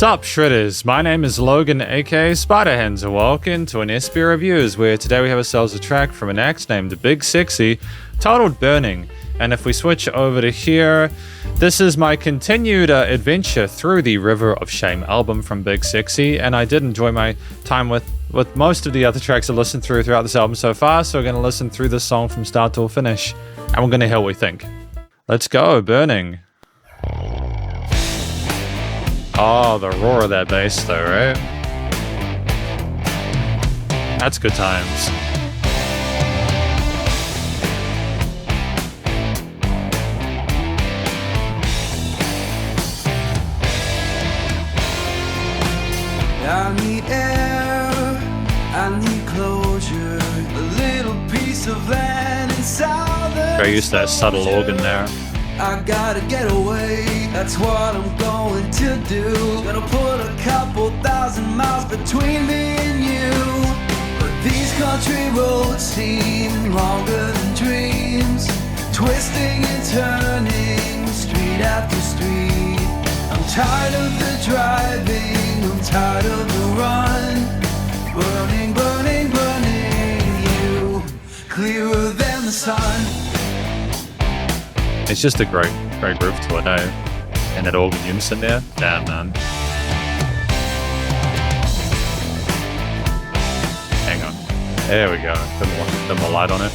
Sup Shredders, my name is Logan aka Spiderhands and welcome to an SB Reviews where today we have ourselves a track from an act named Big Sexy titled Burning. And if we switch over to here, this is my continued adventure through the River of Shame album from Big Sexy, and I did enjoy my time with most of the other tracks I listened throughout this album so far, so we're going to listen through this song from start to finish, and we're going to hear what we think. Let's go, Burning. Oh, the roar of that bass though, right? That's good times. I need air, I need closure, a little piece of land inside the Very used to that subtle organ there. I gotta get away, that's what I'm going to do. Gonna put a couple thousand miles between me and you. But these country roads seem longer than dreams, twisting and turning, street after street. I'm tired of the driving, I'm tired of the run. Burning, burning, burning you, clearer than the sun. It's just a great groove to it, eh? And that organ unison there, damn man. Hang on, there we go. Bit more light on it.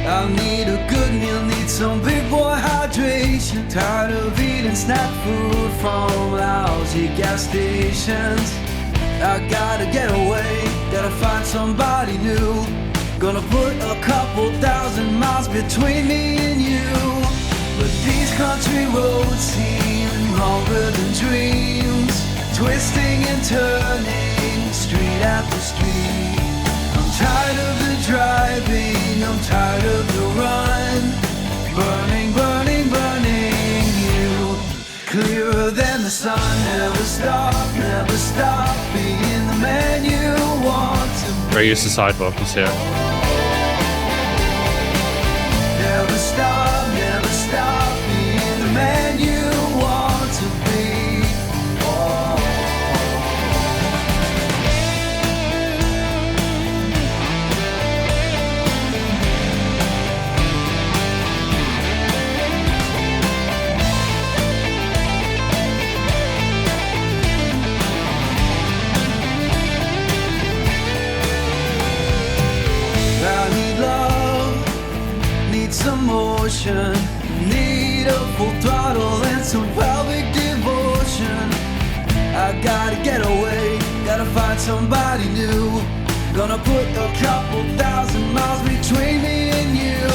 I need a good meal, need some big boy hydration. Tired of eating snack food from lousy gas stations. I gotta get away, gotta find somebody new. Gonna put a couple thousand miles between me and you. But these country roads seem longer than dreams, twisting and turning, street after street. I'm tired of the driving, I'm tired of the run. Burning, burning, burning you, clearer than the sun. Never stop being the man you want to be. Very used to side vocals here. Never stop being the man you want to be. Oh. I need love, need some motion, need a full throttle and some pelvic devotion. I gotta get away, gotta find somebody new. Gonna put a couple thousand miles between me and you.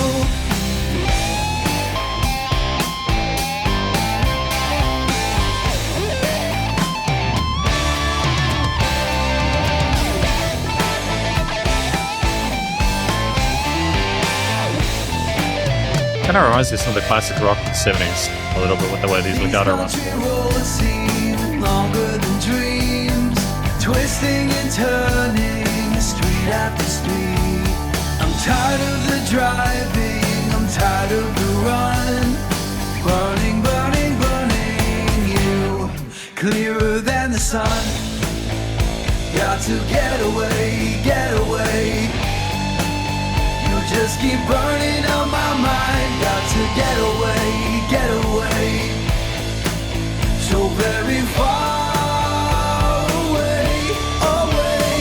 Kind of reminds me of some of the classic rock of the 70s, a little bit with the way these legato runs. Longer than dreams, twisting and turning, street after street. I'm tired of the driving, I'm tired of the run. Burning, burning, burning you, clearer than the sun. Got to get away, get away. You just keep burning on my mind. Got to get away, get away. So very far away, away.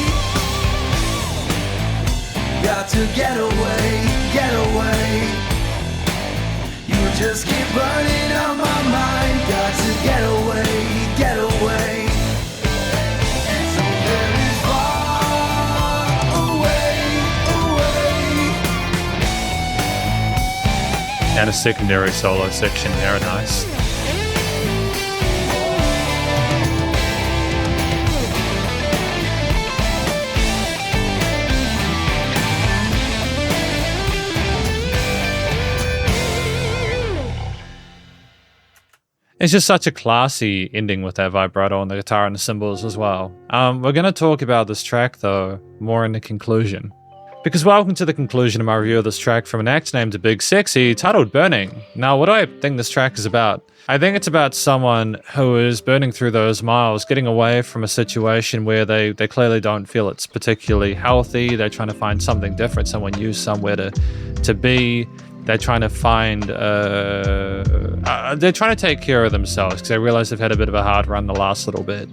Got to get away, get away. You just keep burning on my mind. Got to get away, get away. So very far away, away. And a secondary solo section there, nice. It's just such a classy ending with that vibrato and the guitar and the cymbals as well. We're going to talk about this track though more in the conclusion. Because welcome to the conclusion of my review of this track from an act named Big Sexy, titled Burning. Now, what do I think this track is about? I think it's about someone who is burning through those miles, getting away from a situation where they clearly don't feel it's particularly healthy. They're trying to find something different, someone new, somewhere to be. They're trying to find, they're trying to take care of themselves because they realize they've had a bit of a hard run the last little bit.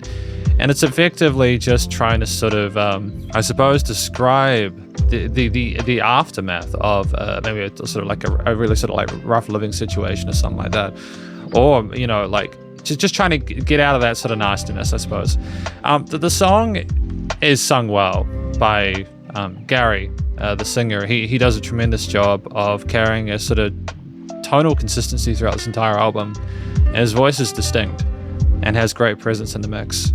And it's effectively just trying to sort of, I suppose, describe the aftermath of maybe a sort of like a really sort of like rough living situation or something like that. Or, you know, like just trying to get out of that sort of nastiness, I suppose. The song is sung well by Gary, the singer. He does a tremendous job of carrying a sort of tonal consistency throughout this entire album. And his voice is distinct and has great presence in the mix.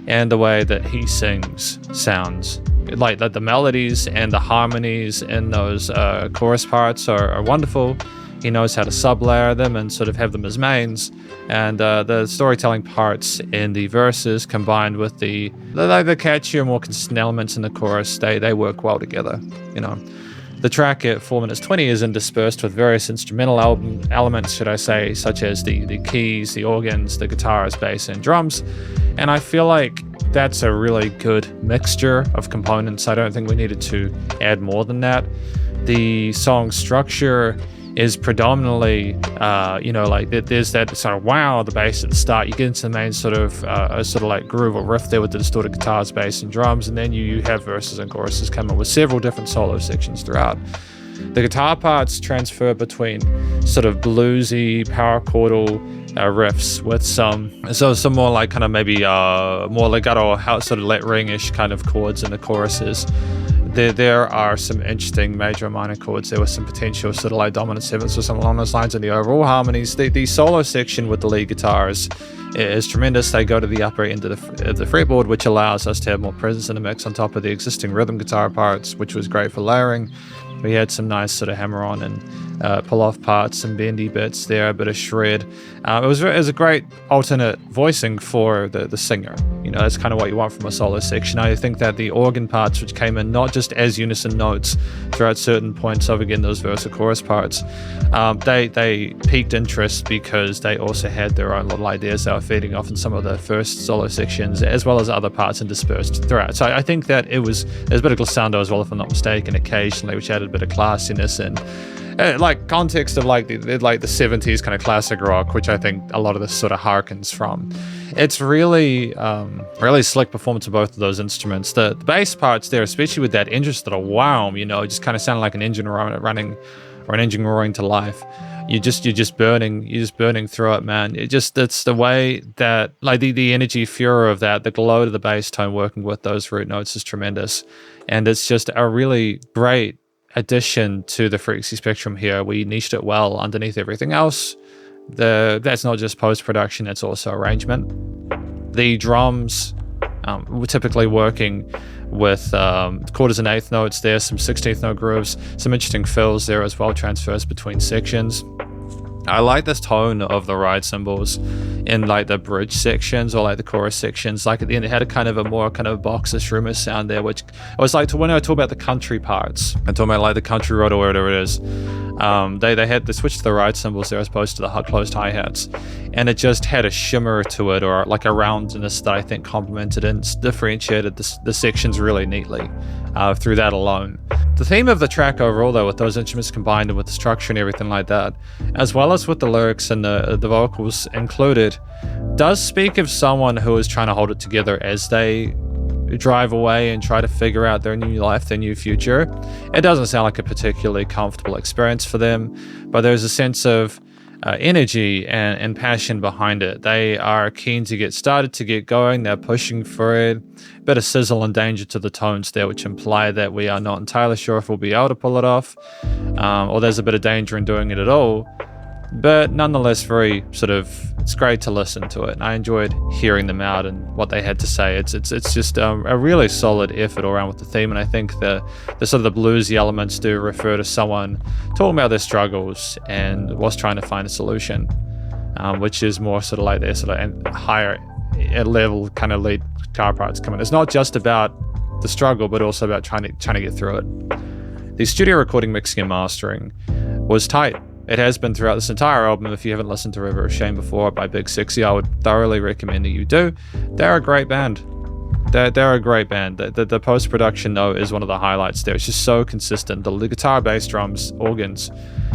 And the way that he sings sounds like the melodies and the harmonies in those chorus parts are wonderful. He knows how to sub-layer them and sort of have them as mains. And the storytelling parts in the verses combined with the catchier, more consistent elements in the chorus, they work well together, you know. The track at 4 minutes 20 is interspersed with various instrumental elements, should I say, such as the keys, the organs, the guitars, bass, and drums. And I feel like that's a really good mixture of components. I don't think we needed to add more than that. The song structure is predominantly, like there's that sort of wow, the bass at the start. You get into the main sort of like groove or riff there with the distorted guitars, bass, and drums, and then you have verses and choruses coming with several different solo sections throughout. The guitar parts transfer between sort of bluesy, power chordal riffs with some more like kind of maybe more legato, sort of lettering-ish kind of chords in the choruses. There are some interesting major and minor chords. There was some potential sort of like dominant sevenths or something along those lines in the overall harmonies. The solo section with the lead guitars is tremendous. They go to the upper end of the fretboard, which allows us to have more presence in the mix on top of the existing rhythm guitar parts, which was great for layering. We had some nice sort of hammer-on and pull-off parts, some bendy bits there, a bit of shred. It was a great alternate voicing for the singer. You know, that's kind of what you want from a solo section. I think that the organ parts, which came in not just as unison notes throughout certain points of, again, those verse and chorus parts, they piqued interest because they also had their own little ideas they were feeding off in some of the first solo sections, as well as other parts interspersed throughout. So I think that there's a bit of glissando as well, if I'm not mistaken, occasionally, which added a bit of classiness and like context of like the 70s kind of classic rock, which I think a lot of this sort of harkens from. It's really slick performance of both of those instruments. The bass parts there, especially with that engine sort of wow, you know, it just kind of sounded like an engine running or an engine roaring to life. You're just burning through it, man. It's the way that like the energy furor of that, the glow to the bass tone working with those root notes is tremendous, and it's just a really great addition to the frequency spectrum here. We niched it well underneath everything else. That's not just post-production, it's also arrangement. The drums, we're typically working with quarters and eighth notes there, some 16th note grooves, some interesting fills there as well, transfers between sections. I like this tone of the ride cymbals in like the bridge sections or like the chorus sections. Like at the end, it had a kind of a more kind of boxish rumor sound there, which I was like, when I talk about the country parts, I'm talking about like the country road or whatever it is. They switched to the ride cymbals there as opposed to the closed hi-hats, and it just had a shimmer to it, or like a roundness that I think complemented and differentiated the sections really neatly through that alone. The theme of the track overall, though, with those instruments combined and with the structure and everything like that, as well as with the lyrics and the vocals included, does speak of someone who is trying to hold it together as they drive away and try to figure out their new life, their new future. It doesn't sound like a particularly comfortable experience for them, but there's a sense of energy and passion behind it. They are keen to get started, to get going. They're pushing for it. A bit of sizzle and danger to the tones there, which imply that we are not entirely sure if we'll be able to pull it off, or there's a bit of danger in doing it at all. But nonetheless, it's great to listen to it. And I enjoyed hearing them out and what they had to say. It's just a really solid effort all around with the theme. And I think the sort of the bluesy elements do refer to someone talking about their struggles and was trying to find a solution, which is more sort of like their sort of higher level kind of lead guitar parts coming. It's not just about the struggle, but also about trying to get through it. The studio recording, mixing, and mastering was tight. It has been throughout this entire album. If you haven't listened to River of Shame before by Big Sexy, I would thoroughly recommend that you do. They're a great band. They're a great band. The post-production, though, is one of the highlights there. It's just so consistent. The guitar, bass, drums, organs,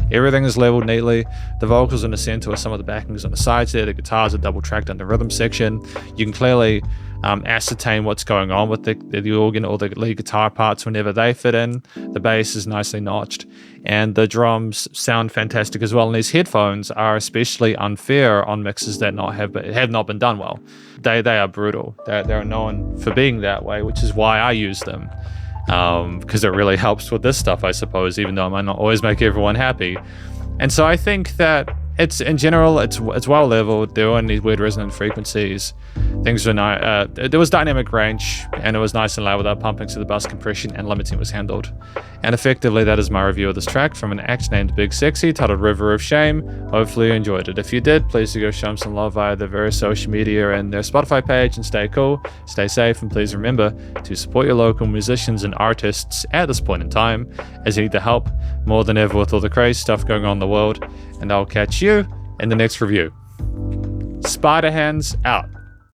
everything is leveled neatly. The vocals in the center with some of the backings on the sides there. The guitars are double-tracked on the rhythm section. You can clearly ascertain what's going on with the organ or the lead guitar parts whenever they fit in. The bass is nicely notched, and the drums sound fantastic as well. And these headphones are especially unfair on mixes that have not been done well. They are brutal. They're known for being that way, which is why I use them, because it really helps with this stuff, I suppose, even though I might not always make everyone happy. And so I think that it's in general it's well leveled. There weren't these weird resonant frequencies. Things were nice. There was dynamic range, and it was nice and loud without pumping, so the bus compression and limiting was handled. And effectively, that is my review of this track from an act named Big Sexy, titled River of Shame. Hopefully you enjoyed it. If you did, please do go show them some love via their various social media and their Spotify page, and stay cool, stay safe, and please remember to support your local musicians and artists at this point in time, as you need the help more than ever with all the crazy stuff going on in the world. And I'll catch you in the next review. Spiderhands out.